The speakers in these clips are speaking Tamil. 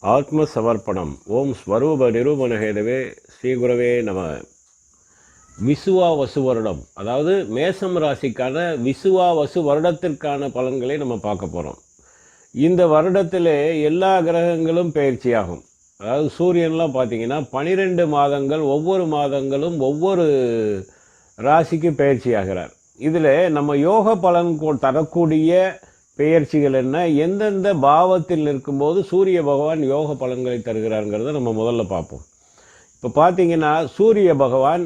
ஆத்ம சமர்ப்பணம். ஓம் ஸ்வரூப நிரூபணஹேதவே ஸ்ரீகுரவே நம. விசுவா வசு வருடம், அதாவது மேசம் ராசிக்கான விசுவா வசு வருடத்திற்கான பலன்களை நம்ம பார்க்க போகிறோம். இந்த வருடத்தில் எல்லா கிரகங்களும் பயிற்சியாகும். அதாவது சூரியன்லாம் பார்த்திங்கன்னா 12 மாதங்கள், ஒவ்வொரு மாதங்களும் ஒவ்வொரு ராசிக்கு பயிற்சி ஆகிறார். இதில் நம்ம யோக பலன் தரக்கூடிய பெயர்ச்சிகள் என்ன, எந்தெந்த பாவத்தில் இருக்கும்போது சூரிய பகவான் யோக பலன்களை தருகிறாருங்கிறத நம்ம முதல்ல பார்ப்போம். இப்போ பார்த்தீங்கன்னா சூரிய பகவான்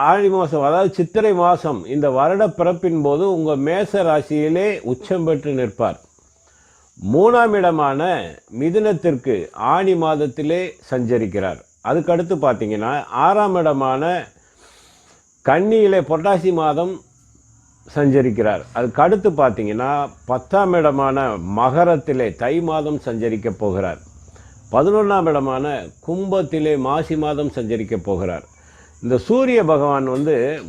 ஆடி மாதம், அதாவது சித்திரை மாதம், இந்த வருட பிறப்பின் போது உங்கள் மேச ராசியிலே உச்சம் பெற்று நிற்பார். 3ஆம் இடமான மிதுனத்திற்கு ஆடி மாதத்திலே சஞ்சரிக்கிறார். அதுக்கடுத்து பார்த்தீங்கன்னா 6ஆம் இடமான கன்னியிலே புரட்டாசி மாதம் சஞ்சரிக்கிறார். அதுக்கு அடுத்து பார்த்தீங்கன்னா 10ஆம் இடமான மகரத்திலே தை மாதம் சஞ்சரிக்க போகிறார். 11ஆம் இடமான கும்பத்திலே மாசி மாதம் சஞ்சரிக்க போகிறார். இந்த சூரிய பகவான்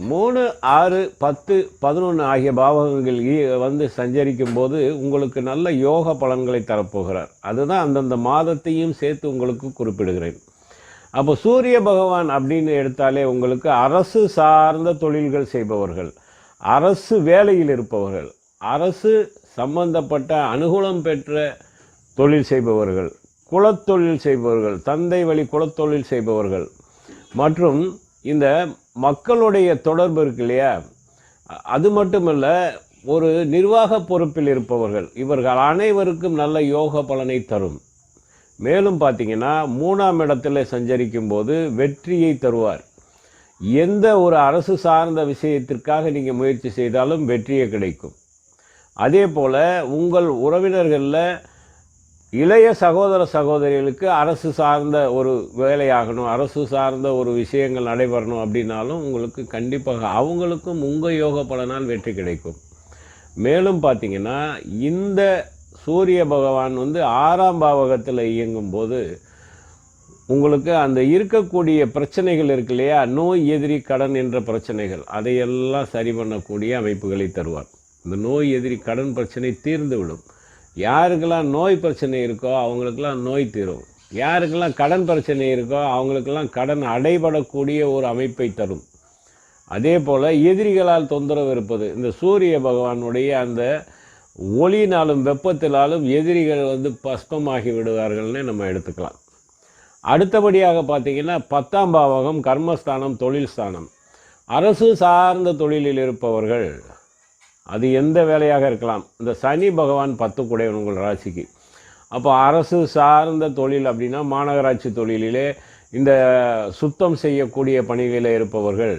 3, 6, 10, 11 ஆகிய பாவகங்கள் சஞ்சரிக்கும் போது உங்களுக்கு நல்ல யோக பலன்களை தரப்போகிறார். அதுதான் அந்தந்த மாதத்தையும் சேர்த்து உங்களுக்கு குறிப்பிடுகிறேன். அப்போ சூரிய பகவான் அப்படின்னு எடுத்தாலே உங்களுக்கு அரசு சார்ந்த தொழில்கள் செய்பவர்கள், அரசு வேலையில் இருப்பவர்கள், அரசு சம்பந்தப்பட்ட அனுகூலம் பெற்ற தொழில் செய்பவர்கள், குலத்தொழில் செய்பவர்கள், தந்தை வழி குலத்தொழில் செய்பவர்கள், மற்றும் இந்த மக்களுடைய தொடர்பு இருக்கு இல்லையா, அது மட்டுமல்ல ஒரு நிர்வாக பொறுப்பில் இருப்பவர்கள், இவர்கள் அனைவருக்கும் நல்ல யோக பலனை தரும். மேலும் பார்த்தீங்கன்னா 3ஆம் இடத்துல சஞ்சரிக்கும் போது வெற்றியை தருவார். எந்த ஒரு அரசு சார்ந்த விஷயத்திற்காக நீங்கள் முயற்சி செய்தாலும் வெற்றியே கிடைக்கும். அதே போல் உங்கள் உறவினர்களில் இளைய சகோதர சகோதரிகளுக்கு அரசு சார்ந்த ஒரு வேலையாகணும், அரசு சார்ந்த ஒரு விஷயங்கள் நடைபெறணும் அப்படின்னாலும் உங்களுக்கு கண்டிப்பாக அவங்களுக்கும் உங்கள் யோக பலனால் வெற்றி கிடைக்கும். மேலும் பார்த்திங்கன்னா இந்த சூரிய பகவான் 6ஆம் பாவகத்தில் இயங்கும்போது உங்களுக்கு அந்த இருக்கக்கூடிய பிரச்சனைகள் இருக்கு இல்லையா, நோய், எதிரி, கடன் என்ற பிரச்சனைகள், அதையெல்லாம் சரி பண்ணக்கூடிய அமைப்புகளை தருவார். இந்த நோய், எதிரி, கடன் பிரச்சனை தீர்ந்து விடும். யாருக்கெல்லாம் நோய் பிரச்சனை இருக்கோ அவங்களுக்கெல்லாம் நோய் தீரும். யாருக்கெல்லாம் கடன் பிரச்சனை இருக்கோ அவங்களுக்கெல்லாம் கடன் அடைபடக்கூடிய ஒரு அமைப்பை தரும். அதே போல் எதிரிகளால் தொந்தரவு இருப்பது, இந்த சூரிய பகவானுடைய அந்த ஒளினாலும் வெப்பத்தினாலும் எதிரிகள் பஸ்பமாகி விடுவார்கள்னு நம்ம எடுத்துக்கலாம். அடுத்தபடியாக பார்த்தீங்கன்னா 10ஆம் பாவகம் கர்மஸ்தானம், தொழில் ஸ்தானம். அரசு சார்ந்த தொழிலில் இருப்பவர்கள், அது எந்த வேலையாக இருக்கலாம். இந்த சனி பகவான் 10 கூடையவன் உங்கள் ராசிக்கு. அப்போ அரசு சார்ந்த தொழில் அப்படின்னா மாநகராட்சி தொழிலிலே இந்த சுத்தம் செய்யக்கூடிய பணிகளில் இருப்பவர்கள்,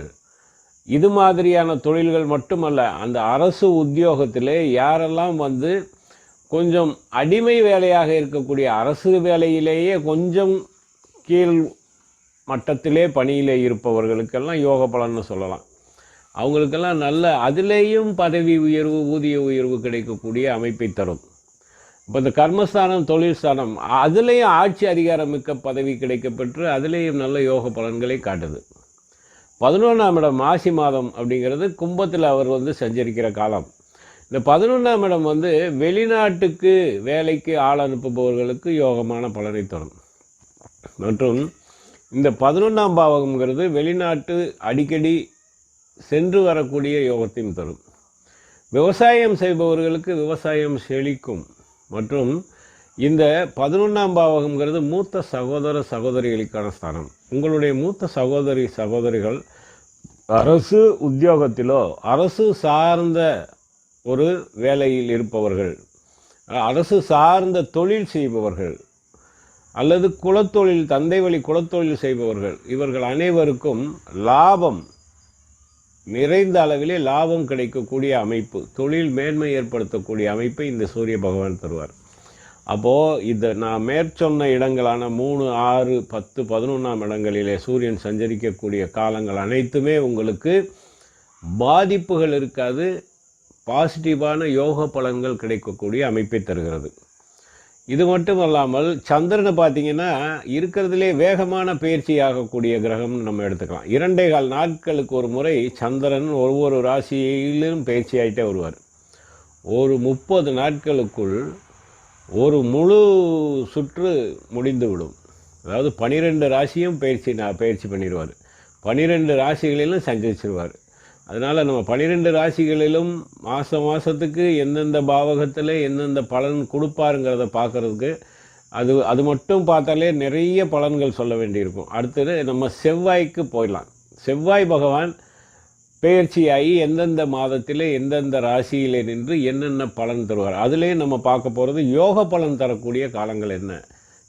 இது மாதிரியான தொழில்கள் மட்டுமல்ல, அந்த அரசு உத்தியோகத்திலே யாரெல்லாம் கொஞ்சம் அடிமை வேலையாக இருக்கக்கூடிய, அரசு வேலையிலேயே கொஞ்சம் கீழ் மட்டத்திலே பணியிலே இருப்பவர்களுக்கெல்லாம் யோக பலன்னு சொல்லலாம். அவங்களுக்கெல்லாம் நல்ல அதிலேயும் பதவி உயர்வு, ஊதிய உயர்வு கிடைக்கக்கூடிய அமைப்பை தரும். இப்போ இந்த கர்மஸ்தானம், தொழில் ஸ்தானம், அதுலேயும் ஆட்சி அதிகாரம் மிக்க பதவி கிடைக்கப்பெற்று அதுலேயும் நல்ல யோக பலன்களை காட்டுது. 11ஆம் இடம் மாசி மாதம் அப்படிங்கிறது கும்பத்தில் அவர் சஞ்சரிக்கிற காலம். இந்த 11ஆம் இடம் வெளிநாட்டுக்கு வேலைக்கு ஆள் அனுப்புபவர்களுக்கு யோகமான பலனை தரும். மற்றும் இந்த 11ஆம் பாவகம்ங்கிறது வெளிநாட்டு அடிக்கடி சென்று வரக்கூடிய யோகத்தையும் தரும். விவசாயம் செய்பவர்களுக்கு விவசாயம் செழிக்கும். மற்றும் இந்த 11ஆம் பாவகம்ங்கிறது மூத்த சகோதர சகோதரிகளுக்கான ஸ்தானம். உங்களுடைய மூத்த சகோதரிகள் அரசு உத்தியோகத்திலோ அரசு சார்ந்த ஒரு வேலையில் இருப்பவர்கள், அரசு சார்ந்த தொழில் செய்பவர்கள், அல்லது குலத்தொழில், தந்தை வழி குலத்தொழில் செய்பவர்கள், இவர்கள் அனைவருக்கும் லாபம், நிறைந்த அளவிலே லாபம் கிடைக்கக்கூடிய அமைப்பு, தொழில் மேன்மை ஏற்படுத்தக்கூடிய அமைப்பை இந்த சூரிய பகவான் தருவார். அப்போது இந்த நான் மேற்சொன்ன இடங்களான 3, 6, 10, 11ஆம் இடங்களிலே சூரியன் சஞ்சரிக்கக்கூடிய காலங்கள் அனைத்துமே உங்களுக்கு பாதிப்புகள் இருக்காது, பாசிட்டிவான யோக பலன்கள் கிடைக்கக்கூடிய அமைப்பை தருகிறது. இது மட்டும் அல்லாமல் சந்திரனை பார்த்திங்கன்னா இருக்கிறதுலே வேகமான பயிற்சி ஆகக்கூடிய கிரகம்னு நம்ம எடுத்துக்கலாம். 2.25 நாட்களுக்கு ஒரு முறை சந்திரன் ஒவ்வொரு ராசியிலும் பயிற்சி ஆகிட்டே வருவார். ஒரு 30 நாட்களுக்குள் ஒரு முழு சுற்று முடிந்துவிடும். அதாவது 12 ராசியும் பயிற்சி பண்ணிடுவார். 12 ராசிகளிலும் சஞ்சரிச்சிருவார். அதனால் நம்ம 12 ராசிகளிலும் மாதத்துக்கு எந்தெந்த பாவகத்தில் எந்தெந்த பலன் கொடுப்பாருங்கிறத பார்க்குறதுக்கு அது மட்டும் பார்த்தாலே நிறைய பலன்கள் சொல்ல வேண்டியிருக்கும். அடுத்தது நம்ம செவ்வாய்க்கு போயிடலாம். செவ்வாய் பகவான் பெயர்ச்சியாகி எந்தெந்த மாதத்தில் எந்தெந்த ராசியிலே நின்று என்னென்ன பலன் தருவார், அதுலேயும் நம்ம பார்க்க போகிறது யோக பலன் தரக்கூடிய காலங்கள்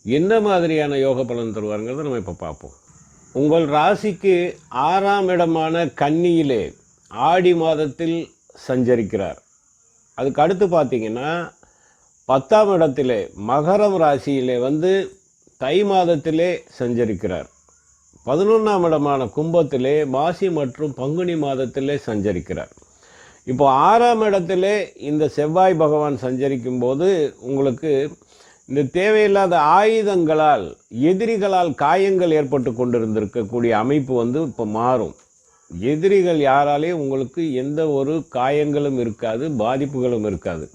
என்ன மாதிரியான யோக பலன் தருவாருங்கிறத நம்ம இப்போ பார்ப்போம். உங்கள் ராசிக்கு 6ஆம் இடமான கன்னியிலே ஆடி மாதத்தில் சஞ்சரிக்கிறார். அதுக்கு அடுத்து பார்த்திங்கன்னா 10ஆம் இடத்திலே மகரம் ராசியிலே வந்து தை மாதத்திலே சஞ்சரிக்கிறார். 11ஆம் இடமான கும்பத்திலே மாசி மற்றும் பங்குனி மாதத்திலே சஞ்சரிக்கிறார். இப்போ 6ஆம் இடத்திலே இந்த செவ்வாய் பகவான் சஞ்சரிக்கும் போது உங்களுக்கு இந்த தேவையில்லாத ஆயுதங்களால் எதிரிகளால் காயங்கள் ஏற்பட்டு கொண்டிருந்திருக்கக்கூடிய அமைப்பு வந்து இப்போ மாறும். எதிரிகள் யாராலேயும் உங்களுக்கு எந்த ஒரு காயங்களும் இருக்காது, பாதிப்புகளும் இருக்காது.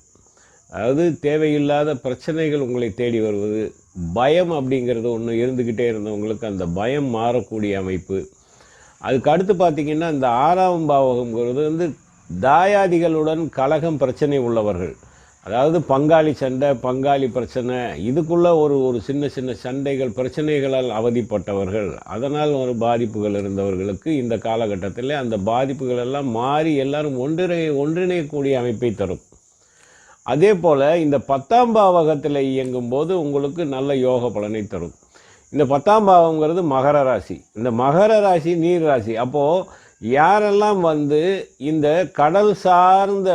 அதாவது தேவையில்லாத பிரச்சனைகள் உங்களை தேடி வருவது, பயம் அப்படிங்கிறது ஒன்று இருந்துக்கிட்டே இருந்தவங்களுக்கு அந்த பயம் மாறக்கூடிய அமைப்பு. அதுக்கு அடுத்து பார்த்திங்கன்னா இந்த 6ஆம் பாவகங்கிறது வந்து தாயாதிகளுடன் கலகம் பிரச்சனை உள்ளவர்கள், அதாவது பங்காளி சண்டை, பங்காளி பிரச்சனை, இதுக்குள்ளே ஒரு சின்ன சின்ன சண்டைகள் பிரச்சனைகளால் அவதிப்பட்டவர்கள், அதனால் ஒரு பாதிப்புகள் இருந்தவர்களுக்கு இந்த காலகட்டத்தில் அந்த பாதிப்புகள் எல்லாம் மாறி எல்லாரும் ஒன்றிணையக்கூடிய அமைப்பை தரும். அதே போல் இந்த 10ஆம் பாவகத்தில் இயங்கும்போது உங்களுக்கு நல்ல யோக பலனை தரும். இந்த 10ஆம் பாவங்கிறது மகர ராசி. இந்த மகர ராசி நீர் ராசி. அப்போது யாரெல்லாம் வந்து இந்த கடல் சார்ந்த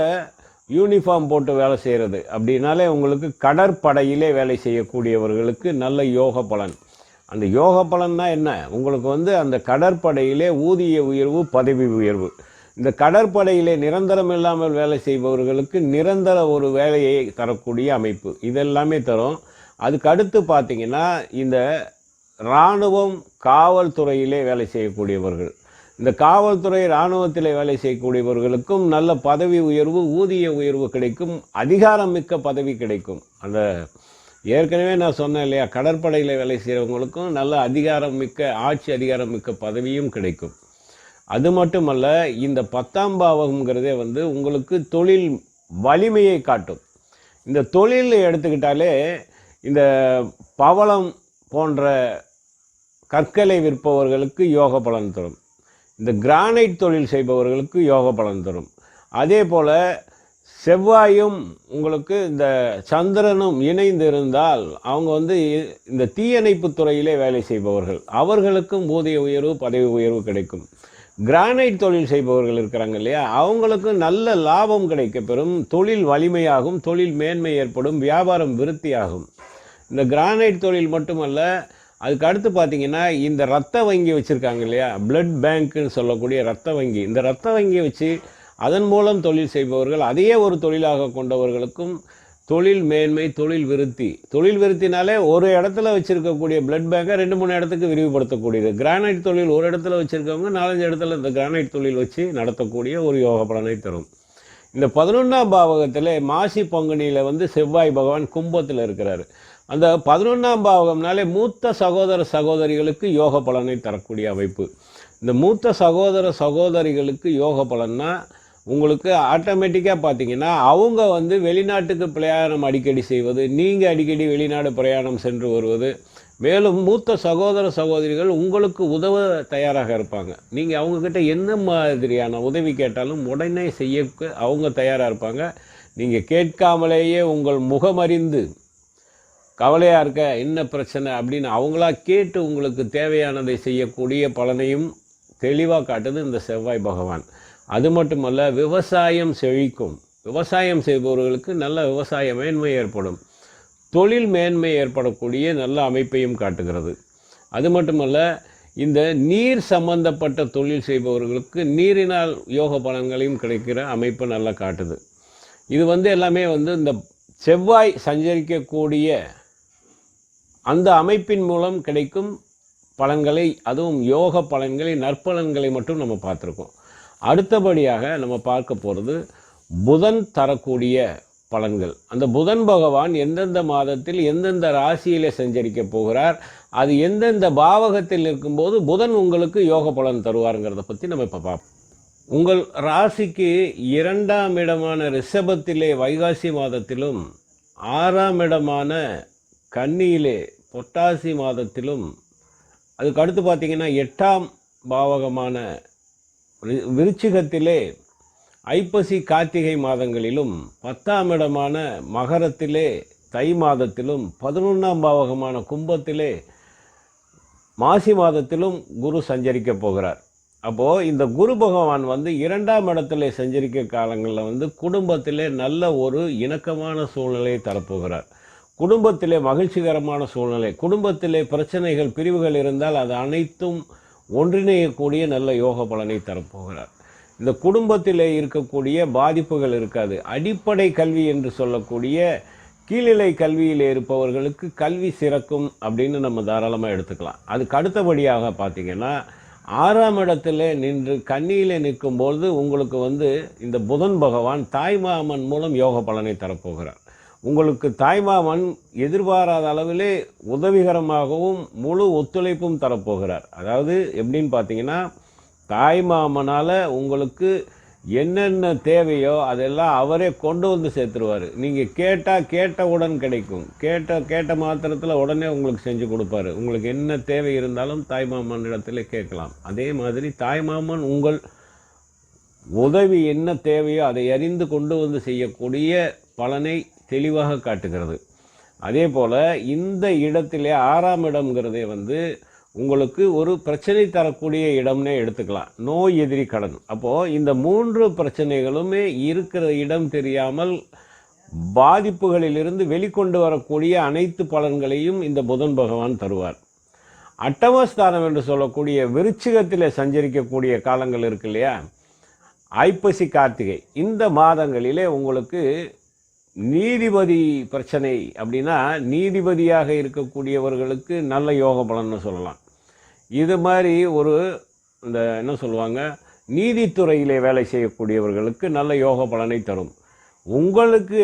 யூனிஃபார்ம் போட்டு வேலை செய்கிறது அப்படின்னாலே உங்களுக்கு கடற்படையிலே வேலை செய்யக்கூடியவர்களுக்கு நல்ல யோக பலன். அந்த யோக பலன்னா என்ன, உங்களுக்கு வந்து அந்த கடற்படையிலே ஊதிய உயர்வு, பதவி உயர்வு. இந்த கடற்படையிலே நிரந்தரம் இல்லாமல் வேலை செய்பவர்களுக்கு நிரந்தர ஒரு வேலையை தரக்கூடிய அமைப்பு இதெல்லாமே தரும். அதுக்கு அடுத்து பார்த்திங்கன்னா இந்த இராணுவம், காவல்துறையிலே வேலை செய்யக்கூடியவர்கள், இந்த காவல்துறை இராணுவத்தில் வேலை செய்யக்கூடியவர்களுக்கும் நல்ல பதவி உயர்வு, ஊதிய உயர்வு கிடைக்கும், அதிகாரம் மிக்க பதவி கிடைக்கும். அந்த ஏற்கனவே நான் சொன்னேன் இல்லையா, கடற்படையில் வேலை செய்கிறவங்களுக்கும் நல்ல அதிகாரம் மிக்க, ஆட்சி அதிகாரம் மிக்க பதவியும் கிடைக்கும். அது மட்டுமல்ல, இந்த 10ஆம் பாவகங்கிறதே வந்து உங்களுக்கு தொழில் வலிமையை காட்டும். இந்த தொழில் எடுத்துக்கிட்டாலே இந்த பவளம் போன்ற கற்களை விற்பவர்களுக்கு யோக பலன் தரும். இந்த கிரானைட் தொழில் செய்பவர்களுக்கு யோக பலன் தரும். அதே போல் செவ்வாயும் உங்களுக்கு இந்த சந்திரனும் இணைந்து இருந்தால் அவங்க வந்து இந்த தீயணைப்பு துறையிலே வேலை செய்பவர்கள், அவர்களுக்கும் ஊதிய உயர்வு, பதவி உயர்வு கிடைக்கும். கிரானைட் தொழில் செய்பவர்கள் இருக்கிறாங்க இல்லையா, அவங்களுக்கு நல்ல லாபம் கிடைக்க பெறும், தொழில் வலிமையாகும், தொழில் மேன்மை ஏற்படும், வியாபாரம் விருத்தியாகும். இந்த கிரானைட் தொழில் மட்டுமல்ல, அதுக்கு அடுத்து பார்த்திங்கன்னா இந்த ரத்த வங்கி வச்சுருக்காங்க இல்லையா, பிளட் பேங்க்குன்னு சொல்லக்கூடிய ரத்த வங்கி, இந்த ரத்த வங்கியை வச்சு அதன் மூலம் தொழில் செய்பவர்கள், அதையே ஒரு தொழிலாக கொண்டவர்களுக்கும் தொழில் மேன்மை, தொழில் விருத்தி. தொழில் விருத்தினாலே ஒரு இடத்துல வச்சுருக்கக்கூடிய பிளட் பேங்கை 2-3 இடத்துக்கு விரிவுபடுத்தக்கூடியது. கிரானைட் தொழில் ஒரு இடத்துல வச்சுருக்கவங்க 4-5 இடத்துல இந்த கிரானைட் தொழில் வச்சு நடத்தக்கூடிய ஒரு யோக பலனை தரும். இந்த 11ஆம் பாவகத்தில் மாசி பங்குனியில் வந்து செவ்வாய் பகவான் கும்பத்தில் இருக்கிறார். அந்த 11ஆம் பாவகம்னாலே மூத்த சகோதர சகோதரிகளுக்கு யோக பலனை தரக்கூடிய அமைப்பு. இந்த மூத்த சகோதர சகோதரிகளுக்கு யோக பலன்னா உங்களுக்கு ஆட்டோமேட்டிக்காக பார்த்திங்கன்னா அவங்க வந்து வெளிநாட்டுக்கு பிரயாணம் அடிக்கடி செய்வது, நீங்கள் அடிக்கடி வெளிநாடு பிரயாணம் சென்று வருவது, மேலும் மூத்த சகோதர சகோதரிகள் உங்களுக்கு உதவ தயாராக இருப்பாங்க. நீங்கள் அவங்கக்கிட்ட என்ன மாதிரியான உதவி கேட்டாலும் உடனே செய்ய அவங்க தயாராக இருப்பாங்க. நீங்கள் கேட்காமலேயே உங்கள் முகமறிந்து கவலையாக இருக்க, என்ன பிரச்சனை அப்படின்னு அவங்களா கேட்டு உங்களுக்கு தேவையானதை செய்யக்கூடிய பலனையும் தெளிவாக காட்டுது இந்த செவ்வாய் பகவான். அது மட்டுமல்ல, விவசாயம் செழிக்கும். விவசாயம் செய்பவர்களுக்கு நல்ல விவசாய மேன்மை ஏற்படும், தொழில் மேன்மை ஏற்படக்கூடிய நல்ல அமைப்பையும் காட்டுகிறது. அது மட்டுமல்ல, இந்த நீர் சம்பந்தப்பட்ட தொழில் செய்பவர்களுக்கு நீரினால் யோக பலன்களையும் கிடைக்கிற அமைப்பு நல்லா காட்டுது. இது வந்து எல்லாமே வந்து இந்த செவ்வாய் சஞ்சரிக்கக்கூடிய அந்த அமைப்பின் மூலம் கிடைக்கும் பலன்களை, அதுவும் யோக பலன்களை, நற்பலன்களை மட்டும் நம்ம பார்த்துருக்கோம். அடுத்தபடியாக நம்ம பார்க்க போகிறது புதன் தரக்கூடிய பலன்கள். அந்த புதன் பகவான் எந்தெந்த மாதத்தில் எந்தெந்த ராசியிலே சஞ்சரிக்க போகிறார், அது எந்தெந்த பாவகத்தில் இருக்கும்போது புதன் உங்களுக்கு யோக பலன் தருவாருங்கிறத பற்றி நம்ம இப்போ பார்ப்போம். உங்கள் ராசிக்கு 2ஆம் இடமான ரிஷபத்திலே வைகாசி மாதத்திலும் 6ஆம் இடமான கன்னியிலே பொட்டாசி மாதத்திலும், அதுக்கு அடுத்து பார்த்திங்கன்னா 8ஆம் பாவகமான விருச்சிகத்திலே ஐப்பசி கார்த்திகை மாதங்களிலும், 10ஆம் இடமான மகரத்திலே தை மாதத்திலும், 11ஆம் பாவகமான கும்பத்திலே மாசி மாதத்திலும் குரு சஞ்சரிக்க போகிறார். அப்போது இந்த குரு பகவான் 2ஆம் இடத்துல சஞ்சரிக்க காலங்களில் குடும்பத்திலே நல்ல ஒரு இணக்கமான சூழ்நிலையை தரப்போகிறார். குடும்பத்திலே மகிழ்ச்சிகரமான சூழ்நிலை, குடும்பத்திலே பிரச்சனைகள் பிரிவுகள் இருந்தால் அது அனைத்தும் ஒன்றிணையக்கூடிய நல்ல யோக பலனை தரப்போகிறார். இந்த குடும்பத்திலே இருக்கக்கூடிய பாதிப்புகள் இருக்காது. அடிப்படை கல்வி என்று சொல்லக்கூடிய கீழ்நிலை கல்வியில் இருப்பவர்களுக்கு கல்வி சிறக்கும் அப்படின்னு நம்ம தாராளமாக எடுத்துக்கலாம். அதுக்கு அடுத்தபடியாக பார்த்திங்கன்னா 6ஆம் இடத்துல நின்று கன்னியில் நிற்கும்போது உங்களுக்கு இந்த புதன் பகவான் தாய்மாமன் மூலம் யோக பலனை தரப்போகிறார். உங்களுக்கு தாய்மாமன் எதிர்பாராத அளவிலே உதவிகரமாகவும் முழு ஒத்துழைப்பும் தரப்போகிறார். அதாவது எப்படின்னு பார்த்தீங்கன்னா, தாய்மாமனால் உங்களுக்கு என்னென்ன தேவையோ அதெல்லாம் அவரே கொண்டு வந்து சேர்த்துருவார். நீங்கள் கேட்டவுடன் கிடைக்கும். கேட்ட மாத்திரத்தில் உடனே உங்களுக்கு செஞ்சு கொடுப்பாரு. உங்களுக்கு என்ன தேவை இருந்தாலும் தாய்மாமன் இடத்துல கேட்கலாம். அதே மாதிரி தாய்மாமன் உங்கள் உதவி என்ன தேவையோ அதை அறிந்து கொண்டு வந்து செய்யக்கூடிய பலனை தெளிவாக காட்டுகிறது. அதே போல் இந்த இடத்திலே 6ஆம் இடம்ங்கிறதே உங்களுக்கு ஒரு பிரச்சனை தரக்கூடிய இடம்னே எடுத்துக்கலாம். நோய், எதிரி, கடன். அப்போது இந்த 3 பிரச்சனைகளுமே இருக்கிற இடம் தெரியாமல் பாதிப்புகளிலிருந்து வெளிக்கொண்டு வரக்கூடிய அனைத்து பலன்களையும் இந்த புதன் பகவான் தருவார். அட்டமஸ்தானம் என்று சொல்லக்கூடிய விருச்சிகத்தில் சஞ்சரிக்கக்கூடிய காலங்கள் இருக்கு இல்லையா, ஐப்பசி கார்த்திகை, இந்த மாதங்களிலே உங்களுக்கு நீதிபதி பிரச்சனை அப்படின்னா நீதிபதியாக இருக்கக்கூடியவர்களுக்கு நல்ல யோக பலன்னு சொல்லலாம். இது மாதிரி இந்த என்ன சொல்லுவாங்க, நீதித்துறையிலே வேலை செய்யக்கூடியவர்களுக்கு நல்ல யோக பலனை தரும். உங்களுக்கு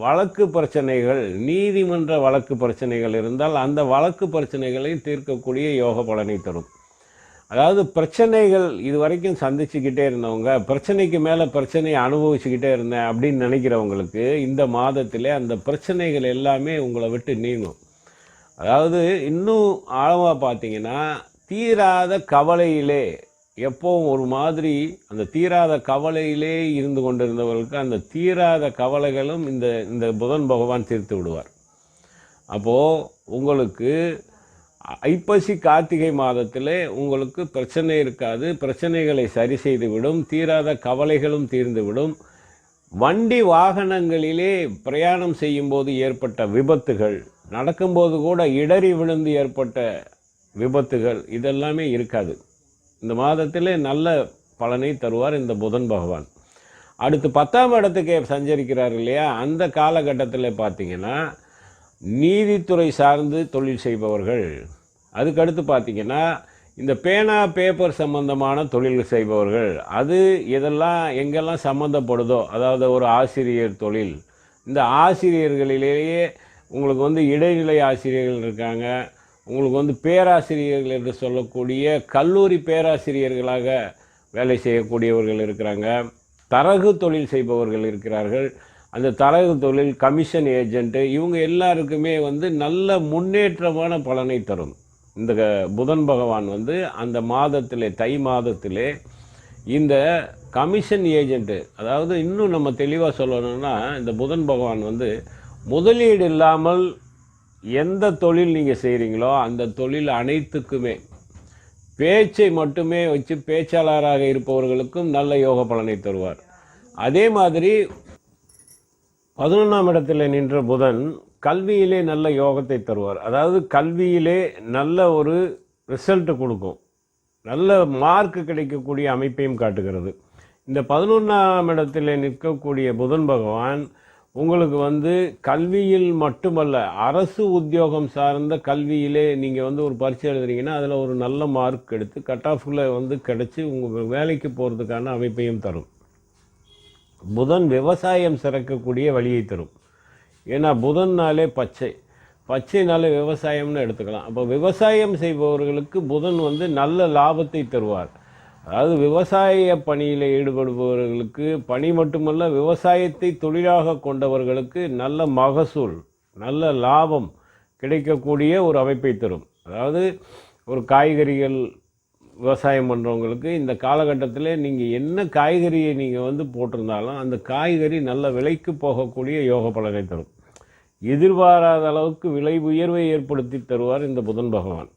வழக்கு பிரச்சனைகள், நீதிமன்ற வழக்கு பிரச்சனைகள் இருந்தால் அந்த வழக்கு பிரச்சனைகளை தீர்க்கக்கூடிய யோக பலனை தரும். அதாவது பிரச்சனைகள் இது வரைக்கும் சந்திச்சுக்கிட்டே இருந்தவங்க, பிரச்சனைக்கு மேலே பிரச்சனையை அனுபவிச்சுக்கிட்டே இருந்தேன் அப்படின்னு நினைக்கிறவங்களுக்கு இந்த மாதத்திலே அந்த பிரச்சனைகள் எல்லாமே உங்களை விட்டு நீங்கும். அதாவது இன்னும் ஆழமாக பார்த்தீங்கன்னா, தீராத கவலையிலே எப்போவும் ஒரு மாதிரி அந்த தீராத கவலையிலே இருந்து கொண்டிருந்தவர்களுக்கு அந்த தீராத கவலைகளும் இந்த புதன் பகவான் தீர்த்து விடுவார். அப்போது உங்களுக்கு ஐப்பசி கார்த்திகை மாதத்திலே உங்களுக்கு பிரச்சனை இருக்காது. பிரச்சனைகளை சரி செய்துவிடும். தீராத கவலைகளும் தீர்ந்துவிடும். வண்டி வாகனங்களிலே பிரயாணம் செய்யும்போது ஏற்பட்ட விபத்துகள், நடக்கும்போது கூட இடறி விழுந்து ஏற்பட்ட விபத்துகள், இதெல்லாமே இருக்காது. இந்த மாதத்திலே நல்ல பலனை தருவார் இந்த புதன் பகவான். அடுத்து 10ஆம் இடத்துக்கே சஞ்சரிக்கிறார் இல்லையா, அந்த காலகட்டத்தில் பார்த்திங்கன்னா நீதித்துறை சார்ந்து தொழில் செய்பவர்கள், அதுக்கடுத்து பார்த்திங்கன்னா இந்த பேனா பேப்பர் சம்பந்தமான தொழில் செய்பவர்கள், அது இதெல்லாம் எங்கெல்லாம் சம்மந்தப்படுதோ, அதாவது ஒரு ஆசிரியர் தொழில், இந்த ஆசிரியர்களிலேயே உங்களுக்கு இடைநிலை ஆசிரியர்கள் இருக்காங்க, உங்களுக்கு பேராசிரியர்கள் என்று சொல்லக்கூடிய கல்லூரி பேராசிரியர்களாக வேலை செய்யக்கூடியவர்கள் இருக்கிறாங்க, தரகு தொழில் செய்பவர்கள் இருக்கிறார்கள். அந்த தரகு தொழில், கமிஷன் ஏஜென்ட்டு, இவங்க எல்லாருக்குமே நல்ல முன்னேற்றமான பலனை தரும். இந்த புதன் பகவான் அந்த மாதத்திலே, தை மாதத்திலே இந்த கமிஷன் ஏஜென்ட்டு, அதாவது இன்னும் நம்ம தெளிவாக சொல்லணும்னா, இந்த புதன் பகவான் முதலீடு இல்லாமல் எந்த தொழில் நீங்கள் செய்கிறீங்களோ அந்த தொழில் அனைத்துக்குமே பேச்சை மட்டுமே வச்சு பேச்சாளராக இருப்பவர்களுக்கும் நல்ல யோக பலனை தருவார். அதே மாதிரி 11ஆம் இடத்தில் நின்ற புதன் கல்வியிலே நல்ல யோகத்தை தருவார். அதாவது கல்வியிலே நல்ல ஒரு ரிசல்ட் கொடுக்கும், நல்ல மார்க் கிடைக்கக்கூடிய அமைப்பையும் காட்டுகிறது. இந்த 11ஆம் இடத்தில் நிற்கக்கூடிய புதன் பகவான் உங்களுக்கு கல்வியில் மட்டுமல்ல, அரசு உத்தியோகம் சார்ந்த கல்வியிலே நீங்கள் ஒரு பரீட்சை எழுதுறீங்கன்னா அதில் ஒரு நல்ல மார்க் எடுத்து கட் ஆஃபில் கிடச்சி உங்கள் வேலைக்கு போகிறதுக்கான அமைப்பையும் தரும். புதன் விவசாயம் சிறக்கக்கூடிய வழியை தரும். ஏன்னா புதன்னாலே பச்சைனாலே விவசாயம்னு எடுத்துக்கலாம். அப்போ விவசாயம் செய்பவர்களுக்கு புதன் நல்ல லாபத்தை தருவார். அதாவது விவசாய பணியில் ஈடுபடுபவர்களுக்கு, பணி மட்டுமல்ல விவசாயத்தை தொழிலாக கொண்டவர்களுக்கு நல்ல மகசூல், நல்ல லாபம் கிடைக்கக்கூடிய ஒரு அமைப்பை தரும். அதாவது ஒரு காய்கறிகள் விவசாயம் பண்ணுறவங்களுக்கு இந்த காலகட்டத்தில் நீங்கள் என்ன காய்கறியை நீங்கள் போட்டிருந்தாலும் அந்த காய்கறி நல்ல விலைக்கு போகக்கூடிய யோக பலனை தரும். எதிர்பாராத அளவுக்கு விலை உயர்வை ஏற்படுத்தி தருவார் இந்த புதன் பகவான்.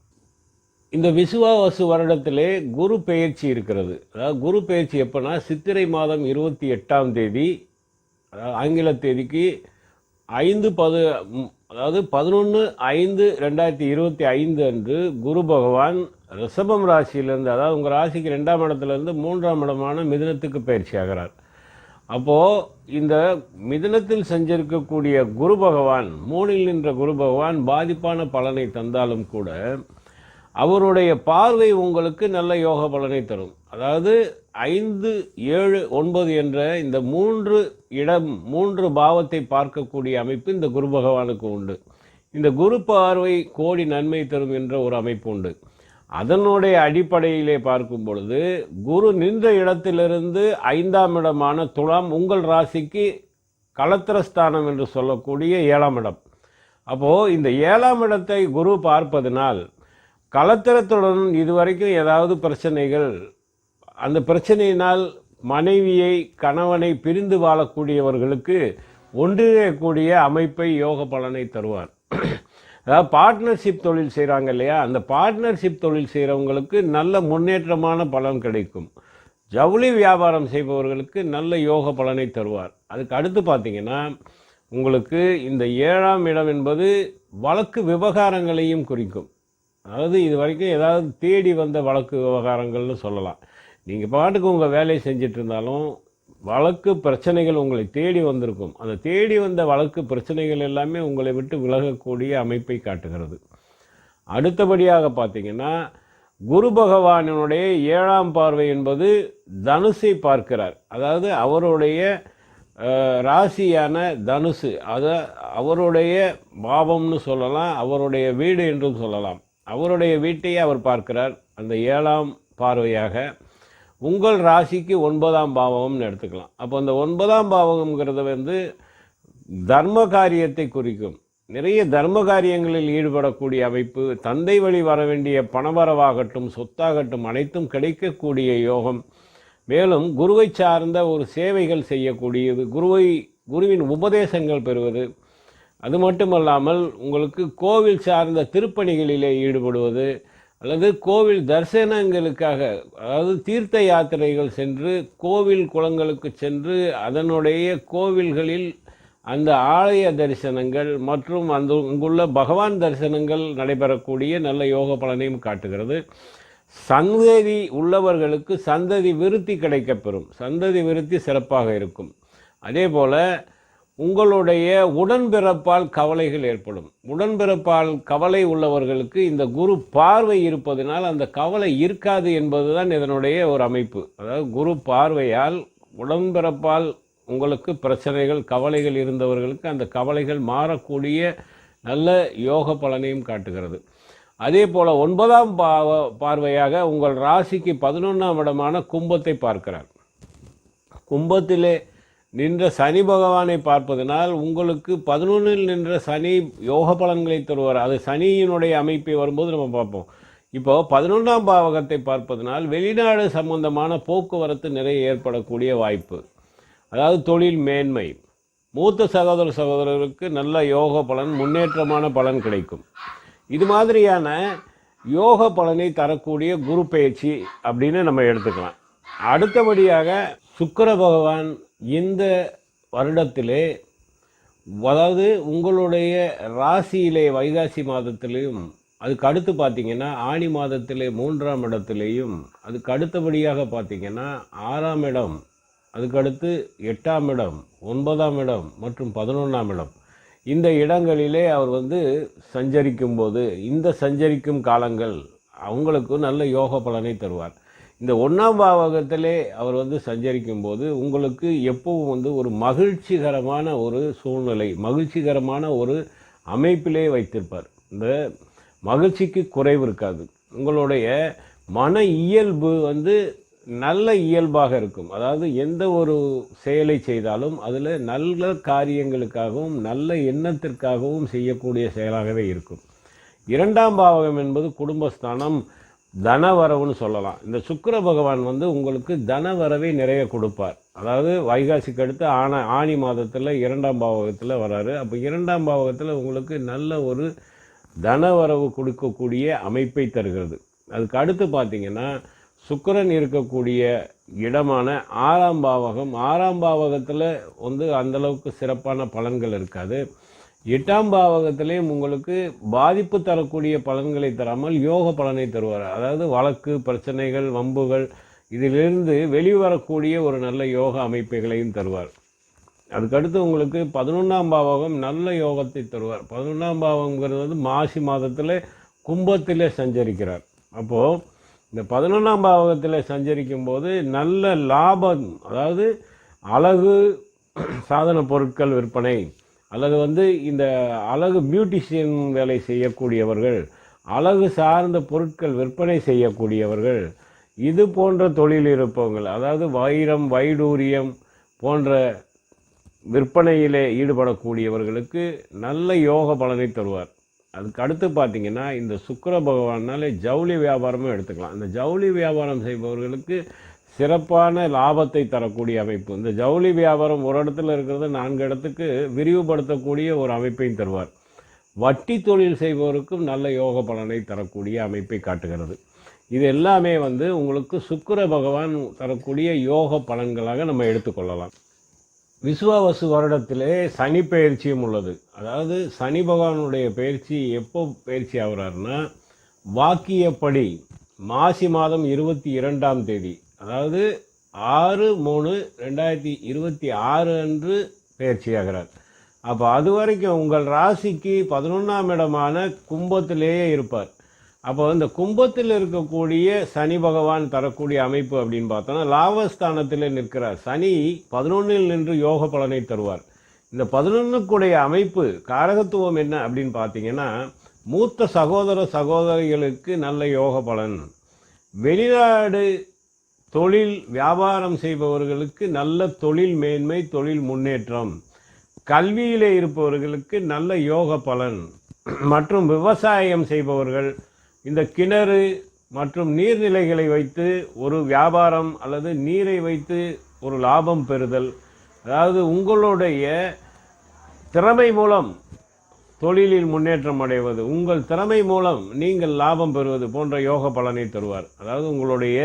இந்த விசுவாவசு வருடத்திலே குரு பெயர்ச்சி இருக்கிறது. அதாவது குரு பெயர்ச்சி எப்போனா சித்திரை மாதம் 28ஆம் தேதி, அதாவது ஆங்கில தேதிக்கு 11/5/2025 அன்று குரு பகவான் ரிஷபம் ராசியிலிருந்து, அதாவது உங்கள் ராசிக்கு 2ஆம் இடத்துலேருந்து 3ஆம் இடமான மிதுனத்துக்கு பயிற்சி ஆகிறார். அப்போது இந்த மிதுனத்தில் சஞ்சரிக்கக்கூடிய குரு பகவான், 3இல் நின்ற குரு பகவான் பாதிப்பான பலனை தந்தாலும் கூட அவருடைய பார்வை உங்களுக்கு நல்ல யோக பலனை தரும். அதாவது 5, 7, 9 என்ற இந்த 3 பாவத்தை பார்க்கக்கூடிய அமைப்பு இந்த குரு பகவானுக்கு உண்டு. இந்த குரு பார்வை கோடி நன்மை தரும் என்ற ஒரு அமைப்பு உண்டு. அதனுடைய அடிப்படையிலே பார்க்கும் பொழுது குரு நின்ற இடத்திலிருந்து 5ஆம் இடமான துலாம் உங்கள் ராசிக்கு களத்திரஸ்தானம் என்று சொல்லக்கூடிய 7ஆம் இடம். அப்போது இந்த 7ஆம் இடத்தை குரு பார்ப்பதனால் களத்திரத்துடன் இதுவரைக்கும் ஏதாவது பிரச்சனைகள், அந்த பிரச்சனையினால் மனைவியை கணவனை பிரிந்து வாழக்கூடியவர்களுக்கு ஒன்றிணையக்கூடிய அமைப்பை யோக பலனை தருவார். அதாவது பார்ட்னர்ஷிப் தொழில் செய்கிறாங்க இல்லையா, அந்த பார்ட்னர்ஷிப் தொழில் செய்கிறவங்களுக்கு நல்ல முன்னேற்றமான பலன் கிடைக்கும். ஜவுளி வியாபாரம் செய்பவர்களுக்கு நல்ல யோக பலனை தருவார். அதுக்கு அடுத்து பார்த்திங்கன்னா உங்களுக்கு இந்த 7ஆம் இடம் என்பது வழக்கு விவகாரங்களையும் குறிக்கும். அதாவது இது வரைக்கும் ஏதாவது தேடி வந்த வழக்கு விவகாரங்கள்னு சொல்லலாம். நீங்கள் பாட்டுக்கு உங்கள் வேலையை செஞ்சிட்டு இருந்தாலும் வழக்கு பிரச்சனைகள் உங்களை தேடி வந்திருக்கும். அந்த தேடி வந்த வழக்கு பிரச்சனைகள் எல்லாமே உங்களை விட்டு விலகக்கூடிய அமைப்பை காட்டுகிறது. அடுத்தபடியாக பார்த்திங்கன்னா குரு பகவானுடைய 7ஆம் பார்வை என்பது தனுசை பார்க்கிறார். அதாவது அவருடைய ராசியான தனுசு, அதை அவருடைய பாவம்னு சொல்லலாம், அவருடைய வீடு என்றும் சொல்லலாம். அவருடைய வீட்டையே அவர் பார்க்கிறார். அந்த 7ஆம் பார்வையாக உங்கள் ராசிக்கு 9ஆம் பாவம்னு எடுத்துக்கலாம். அப்போ அந்த 9ஆம் பாவம்ங்கிறது தர்ம காரியத்தை குறிக்கும். நிறைய தர்ம காரியங்களில் ஈடுபடக்கூடிய அமைப்பு, தந்தை வழி வர வேண்டிய பணவரவாகட்டும் சொத்தாகட்டும் அனைத்தும் கிடைக்கக்கூடிய யோகம். மேலும் குருவை சார்ந்த ஒரு சேவைகள் செய்யக்கூடியது, குருவின் உபதேசங்கள் பெறுவது. அது மட்டுமல்லாமல் உங்களுக்கு கோவில் சார்ந்த திருப்பணிகளிலே ஈடுபடுவது, அல்லது கோவில் தரிசனங்களுக்காக, அதாவது தீர்த்த யாத்திரைகள் சென்று கோவில் குளங்களுக்கு சென்று அதனுடைய கோவில்களில் அந்த ஆலய தரிசனங்கள் மற்றும் அங்குள்ள பகவான் தரிசனங்கள் நடைபெறக்கூடிய நல்ல யோக பலனையும் காட்டுகிறது. சந்ததி உள்ளவர்களுக்கு சந்ததி விருத்தி கிடைக்கப்பெறும். சந்ததி விருத்தி சிறப்பாக இருக்கும். அதே போல் உங்களுடைய உடன்பிறப்பால் கவலைகள் ஏற்படும். உடன்பிறப்பால் கவலை உள்ளவர்களுக்கு இந்த குரு பார்வை இருப்பதனால் அந்த கவலை இருக்காது என்பதுதான் இதனுடைய ஒரு அமைப்பு. அதாவது குரு பார்வையால் உடன்பிறப்பால் உங்களுக்கு பிரச்சனைகள் கவலைகள் இருந்தவர்களுக்கு அந்த கவலைகள் மாறக்கூடிய நல்ல யோக பலனையும் காட்டுகிறது. அதே போல் 9ஆம் பார்வையாக உங்கள் ராசிக்கு 11ஆம் இடமான கும்பத்தை பார்க்கிறார். கும்பத்திலே நின்ற சனி பகவானை பார்ப்பதனால் உங்களுக்கு 11இல் நின்ற சனி யோக பலன்களை தருவார். அது சனியினுடைய அமைப்பை வரும்போது நம்ம பார்ப்போம். இப்போ 11ஆம் பாவகத்தை பார்ப்பதனால் வெளிநாடு சம்பந்தமான போக்குவரத்து நிறைய ஏற்படக்கூடிய வாய்ப்பு. அதாவது தொழில் மேன்மை, மூத்த சகோதரர்களுக்கு நல்ல யோக பலன், முன்னேற்றமான பலன் கிடைக்கும். இது மாதிரியான யோக பலனை தரக்கூடிய குரு பயிற்சி அப்படின்னு நம்ம எடுத்துக்கலாம். அடுத்தபடியாக சுக்கிர பகவான் இந்த வருடத்திலே, அதாவது உங்களுடைய ராசியிலே வைகாசி மாதத்திலேயும், அதுக்கு அடுத்து பார்த்திங்கன்னா ஆனி மாதத்திலே 3ஆம் இடத்திலேயும், அதுக்கு அடுத்தபடியாக பார்த்திங்கன்னா 6ஆம் இடம், அதுக்கடுத்து 8ஆம் இடம், 9ஆம் இடம் மற்றும் 11ஆம் இடம், இந்த இடங்களிலே அவர் சஞ்சரிக்கும் போது, இந்த சஞ்சரிக்கும் காலங்கள் அவங்களுக்கு நல்ல யோக பலனை தருவார். இந்த 1ஆம் பாவகத்திலே அவர் வந்து சஞ்சரிக்கும் போது உங்களுக்கு எப்பவும் வந்து ஒரு மகிழ்ச்சிகரமான ஒரு சூழ்நிலை, மகிழ்ச்சிகரமான ஒரு அமைப்பிலே வைத்திருப்பார். இந்த மகிழ்ச்சிக்கு குறைவு இருக்காது. உங்களுடைய மன இயல்பு வந்து நல்ல இயல்பாக இருக்கும். அதாவது எந்த ஒரு செயலை செய்தாலும் அதில் நல்ல காரியங்களுக்காகவும் நல்ல எண்ணத்திற்காகவும் செய்யக்கூடிய செயலாகவே இருக்கும். 2ஆம் பாவகம் என்பது குடும்பஸ்தானம், தனவரவுன்னு சொல்லலாம். இந்த சுக்கிர பகவான் வந்து உங்களுக்கு தனவரவை நிறைய கொடுப்பார். அதாவது வைகாசிக்கு அடுத்து ஆனி மாதத்தில் 2ஆம் பாவகத்தில் வராரு. அப்போ 2ஆம் பாவகத்தில் உங்களுக்கு நல்ல ஒரு தனவரவு கொடுக்கக்கூடிய அமைப்பை தருகிறது. அதுக்கு அடுத்து பார்த்தீங்கன்னா சுக்கிரன் இருக்கக்கூடிய இடமான 6ஆம் பாவகம், 6ஆம் பாவகத்தில் வந்து அந்தளவுக்கு சிறப்பான பலன்கள் இருக்காது. 8ஆம் பாவகத்திலேயும் உங்களுக்கு பாதிப்பு தரக்கூடிய பலன்களை தராமல் யோக பலனை தருவார். அதாவது வழக்கு பிரச்சனைகள் வம்புகள் இதிலிருந்து வெளிவரக்கூடிய ஒரு நல்ல யோக அமைப்புகளையும் தருவார். அதுக்கடுத்து உங்களுக்கு 11ஆம் பாவகம் நல்ல யோகத்தை தருவார். 11ஆம் பாவகங்கிறது வந்து மாசி மாதத்தில் கும்பத்திலே சஞ்சரிக்கிறார். அப்போது இந்த 11ஆம் பாவகத்தில் சஞ்சரிக்கும் போது நல்ல லாபம், அதாவது அழகு சாதன பொருட்கள் விற்பனை அல்லது வந்து இந்த அழகு பியூட்டிஷியன் வேலை செய்யக்கூடியவர்கள், அழகு சார்ந்த பொருட்கள் விற்பனை செய்யக்கூடியவர்கள், இது போன்ற தொழில் இருப்பவங்கள், அதாவது வைரம் வைடூரியம் போன்ற விற்பனையிலே ஈடுபடக்கூடியவர்களுக்கு நல்ல யோக பலனை தருவார். அதுக்கு அடுத்து பார்த்திங்கன்னா இந்த சுக்கிர பகவானாலே ஜவுளி வியாபாரமும் எடுத்துக்கலாம். இந்த ஜவுளி வியாபாரம் செய்பவர்களுக்கு சிறப்பான லாபத்தை தரக்கூடிய அமைப்பு. இந்த ஜவுளி வியாபாரம் ஒரு இடத்துல இருக்கிறது 4 இடத்துக்கு விரிவுபடுத்தக்கூடிய ஒரு அமைப்பையும் தருவார். வட்டி தொழில் செய்பவருக்கும் நல்ல யோக பலனை தரக்கூடிய அமைப்பை காட்டுகிறது. இது எல்லாமே வந்து உங்களுக்கு சுக்கிர பகவான் தரக்கூடிய யோக பலன்களாக நம்ம எடுத்துக்கொள்ளலாம். விசுவாவசு வருடத்திலே சனி பயிற்சியும் உள்ளது. அதாவது சனி பகவானுடைய பயிற்சி எப்போ பயிற்சி ஆகிறாருன்னா வாக்கியப்படி மாசி மாதம் 22ஆம் தேதி, அதாவது 6/3/2026 அன்று பயிற்சியாகிறார். அப்போ அது வரைக்கும் உங்கள் ராசிக்கு 11ஆம் இடமான கும்பத்திலேயே இருப்பார். அப்போ இந்த கும்பத்தில் இருக்கக்கூடிய சனி பகவான் தரக்கூடிய அமைப்பு அப்படின்னு பார்த்தோன்னா லாபஸ்தானத்தில் நிற்கிறார். சனி 11இல் நின்று யோக பலனை தருவார். இந்த 11க்குடைய அமைப்பு காரகத்துவம் என்ன அப்படின்னு பார்த்தீங்கன்னா மூத்த சகோதர சகோதரிகளுக்கு நல்ல யோக பலன், வெளிநாடு தொழில் வியாபாரம் செய்பவர்களுக்கு நல்ல தொழில் மேன்மை தொழில் முன்னேற்றம், கல்வியிலே இருப்பவர்களுக்கு நல்ல யோக பலன், மற்றும் விவசாயம் செய்பவர்கள் இந்த கிணறு மற்றும் நீர்நிலைகளை வைத்து ஒரு வியாபாரம் அல்லது நீரை வைத்து ஒரு லாபம் பெறுதல், அதாவது உங்களுடைய திறமை மூலம் தொழிலில் முன்னேற்றம் அடைவது, உங்கள் திறமை மூலம் நீங்கள் லாபம் பெறுவது போன்ற யோக பலனை தருவார். அதாவது உங்களுடைய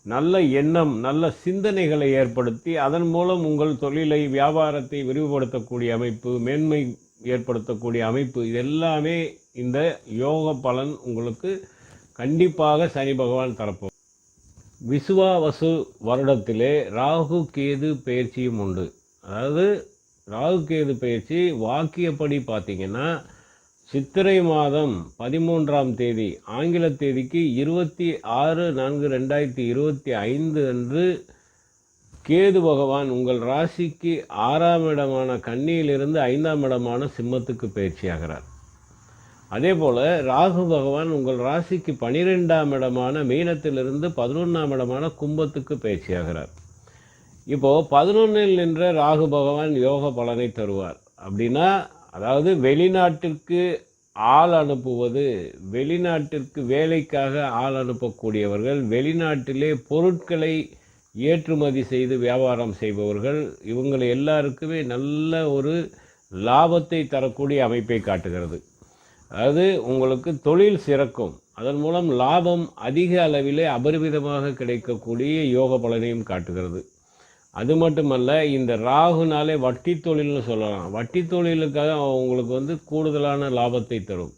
நல்ல எண்ணம் நல்ல சிந்தனைகளை ஏற்படுத்தி அதன் மூலம் உங்கள் தொழிலை வியாபாரத்தை விரிவுபடுத்தக்கூடிய அமைப்பு, மேன்மை ஏற்படுத்தக்கூடிய அமைப்பு, இது எல்லாமே இந்த யோக பலன் உங்களுக்கு கண்டிப்பாக சனி பகவான் தரப்போம். விசுவாவசு வருடத்திலே ராகு கேது பயிற்சியும் உண்டு. அதாவது ராகு கேது பயிற்சி வாக்கியப்படி பார்த்திங்கன்னா சித்திரை மாதம் 13ஆம் தேதி ஆங்கில தேதிக்கு 26/4/2025 அன்று கேது பகவான் உங்கள் ராசிக்கு 6ஆம் இடமான கன்னியிலிருந்து 5ஆம் இடமான சிம்மத்துக்கு பயிற்சியாகிறார். அதே போல் ராகு பகவான் உங்கள் ராசிக்கு 12ஆம் இடமான மீனத்திலிருந்து 11ஆம் இடமான கும்பத்துக்கு பயிற்சியாகிறார். இப்போது 11இல் நின்ற ராகு பகவான் யோக பலனை தருவார். அப்படின்னா அதாவது வெளிநாட்டிற்கு ஆள் அனுப்புவது, வெளிநாட்டிற்கு வேலைக்காக ஆள் அனுப்பக்கூடியவர்கள், வெளிநாட்டிலே பொருட்களை ஏற்றுமதி செய்து வியாபாரம் செய்பவர்கள், இவங்களை எல்லாருக்குமே நல்ல ஒரு லாபத்தை தரக்கூடிய அமைப்பை காட்டுகிறது. அதாவது உங்களுக்கு தொழில் சிறக்கும், அதன் மூலம் லாபம் அதிக அளவிலே அபரிமிதமாக கிடைக்கக்கூடிய யோக பலனையும் காட்டுகிறது. அது மட்டுமல்ல, இந்த ராகுனாலே வட்டி தொழில்னு சொல்லலாம். வட்டி தொழிலுக்காக உங்களுக்கு வந்து கூடுதலான லாபத்தை தரும்.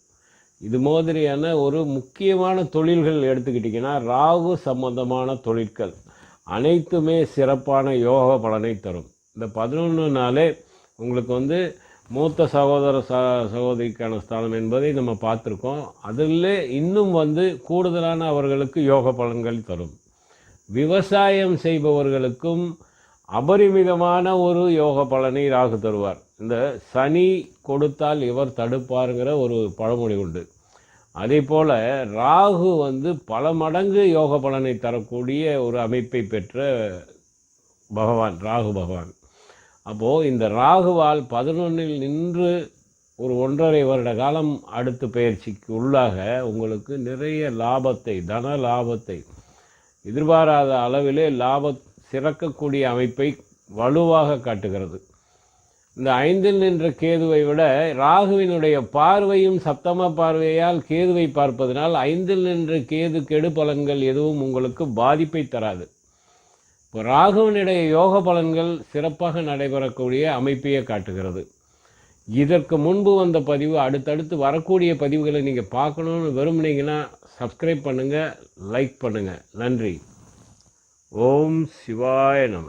இது மாதிரியான ஒரு முக்கியமான தொழில்கள் எடுத்துக்கிட்டிங்கன்னா ராகு சம்பந்தமான தொழில்கள் அனைத்துமே சிறப்பான யோக பலனை தரும். இந்த 11 நாளே உங்களுக்கு வந்து மூத்த சகோதர சகோதரிக்கான ஸ்தானம் என்பதை நம்ம பார்த்துருக்கோம். அதில் இன்னும் வந்து கூடுதலான அவர்களுக்கு யோக பலன்கள் தரும். விவசாயம் செய்பவர்களுக்கும் அபரிமிதமான ஒரு யோக பலனை ராகு தருவார். இந்த சனி கொடுத்தால் இவர் தடுப்பாருங்கிற ஒரு பழமொழி உண்டு. அதே போல் ராகு பல மடங்கு யோக பலனை தரக்கூடிய ஒரு அமைப்பை பெற்ற பகவான் ராகு பகவான். அப்போது இந்த ராகுவால் 11ல் நின்று ஒரு 1.5 வருட காலம் அடுத்த பயிற்சிக்கு உள்ளாக உங்களுக்கு நிறைய லாபத்தை, தன லாபத்தை, எதிர்பாராத அளவிலே சிறக்கக்கூடிய அமைப்பை வலுவாக காட்டுகிறது. இந்த 5ல் நின்ற கேதுவை விட ராகுவினுடைய பார்வையும் சப்தம பார்வையால் கேதுவை பார்ப்பதனால் 5ல் நின்ற கேது கெடு பலன்கள் எதுவும் உங்களுக்கு பாதிப்பை தராது. இப்போ ராகுவினுடைய யோக பலன்கள் சிறப்பாக நடைபெறக்கூடிய அமைப்பையே காட்டுகிறது. இதற்கு முன்பு வந்த பதிவு, அடுத்தடுத்து வரக்கூடிய பதிவுகளை நீங்கள் பார்க்கணுன்னு விரும்புனீங்கன்னா சப்ஸ்கிரைப் பண்ணுங்கள், லைக் பண்ணுங்கள். நன்றி. ஓம் சிவாய நம.